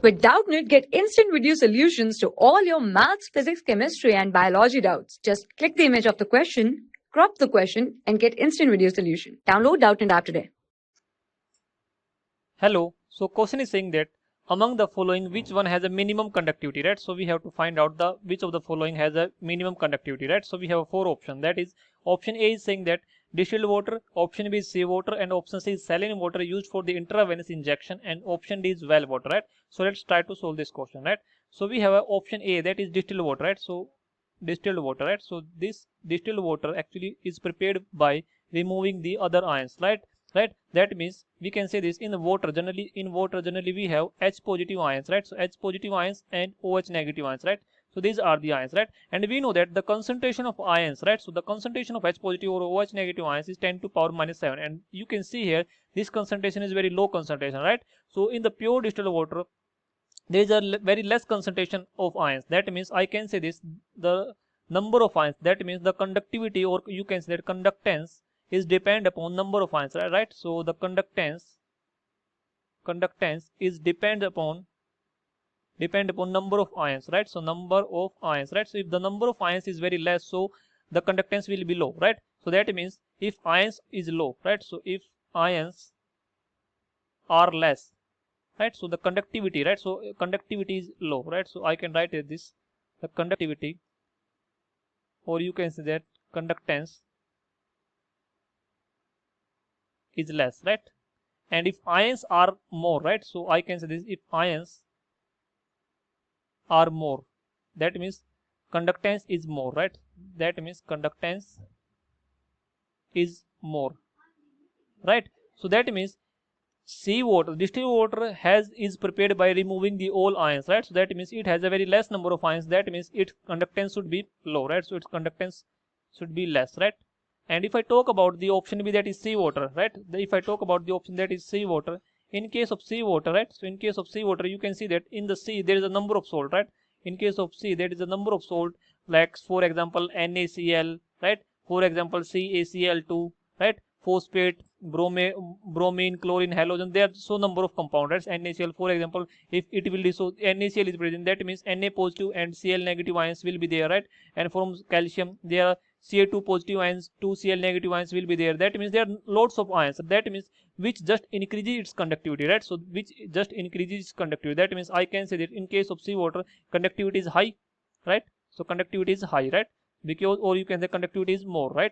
With Doubtnut, get instant video solutions to all your maths, physics, chemistry, and biology doubts. Just click the image of the question, crop the question, and get instant video solution. Download Doubtnut app today. Hello. So question is saying that among the following, which one has a minimum conductivity, right? So we have to find out which of the following has a minimum conductivity, right? So we have 4 options. That is, option A is saying that distilled water, option B is sea water, and option C is saline water used for the intravenous injection, and option D is well water, right? So let's try to solve this question, right? So we have a option A, that is distilled water, right? So distilled water, right? So this distilled water actually is prepared by removing the other ions, right? That means we can say this, in water generally we have H positive ions, right? So H positive ions and OH negative ions, right? So these are the ions, right? And we know that the concentration of ions, right? So the concentration of H positive or OH negative ions is 10 to power minus 7, and you can see here this concentration is very low concentration, right? So in the pure distilled water there is a very less concentration of ions. That means I can say this, the number of ions, that means the conductivity, or you can say that conductance is depend upon number of ions, right? So the conductance is depend upon number of ions, right? So number of ions, right? So if the number of ions is very less, so the conductance will be low, right? So that means if ions is low, right? So if ions are less, right? So the conductivity, right? So conductivity is low, right? So I can write this, the conductivity, or you can say that conductance is less, right? And if ions are more, right? So I can say this, if ions are more, that means conductance is more, right? That means conductance is more, right? So that means sea water, distilled water is prepared by removing the all ions, right? So that means it has a very less number of ions. That means its conductance should be low, right? So its conductance should be less, right? And if I talk about the option B, that is sea water, right? If I talk about the option that is sea water, in case of sea water, right? So in case of sea water, you can see that in the sea there is a number of salt, right? In case of sea, there is a number of salt, like for example NaCl, right? For example CaCl2, right? Phosphate, bromine, chlorine, halogen. There are so number of compounds, right? NaCl, for example, if it will be, so NaCl is present, that means Na positive and Cl negative ions will be there, right? And from calcium there are Ca2 positive ions, 2 Cl negative ions will be there. That means there are lots of ions. That means which just increases its conductivity, right? So which just increases its conductivity. That means I can say that in case of sea water, conductivity is high, right? So conductivity is high, right? Because, or you can say conductivity is more, right?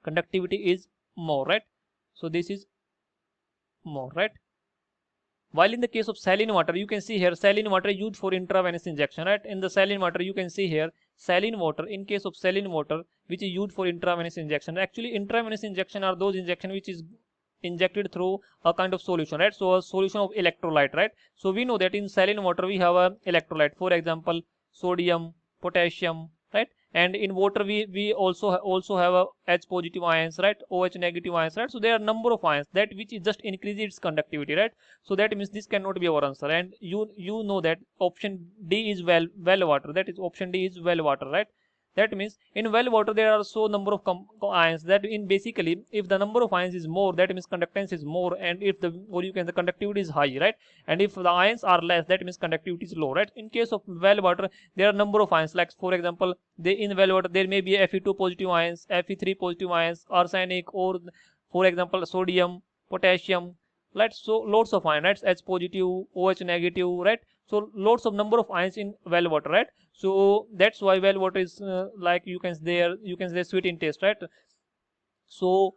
Conductivity is more, right? So this is more, right? While in the case of saline water, you can see here saline water used for intravenous injection, right? In the saline water, you can see here saline water, in case of saline water which is used for intravenous injection. Actually intravenous injection are those injection which is injected through a kind of solution, right? So a solution of electrolyte, right? So we know that in saline water we have a electrolyte, for example sodium, potassium, right? And in water we also have a H positive ions, right? OH negative ions, right? So there are number of ions that which is just increases its conductivity, right? So that means this cannot be our answer. And you know that option D is well water, that is option D is well water, right? That means in well water there are so number of ions, that in basically if the number of ions is more, that means conductance is more, and if the, or you can, the conductivity is high, right? And if the ions are less, that means conductivity is low, right? In case of well water there are number of ions, like for example in well water there may be Fe2 positive ions, Fe3 positive ions, arsenic, or for example sodium, potassium, right? So lots of ions, right? H positive, OH negative, right? So lots of number of ions in well water, right? So that's why well water is like you can say sweet in taste, right? So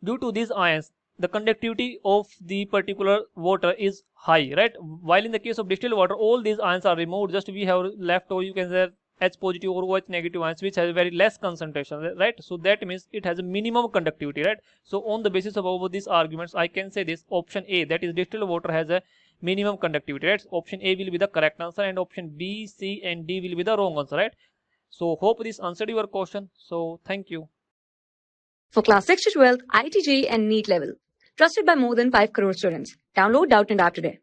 due to these ions, the conductivity of the particular water is high, right? While in the case of distilled water, all these ions are removed, just we have left, or you can say H positive or OH negative ions which has very less concentration, right? So that means it has a minimum conductivity, right? So on the basis of all these arguments, I can say this option A, that is distilled water, has a minimum conductivity, right? Option A will be the correct answer, and option B, C and D will be the wrong answer, right? So hope this answered your question. So thank you. For class 6 to 12, IIT JEE and NEET level. Trusted by more than 5 crore students. Download Doubtnut app today.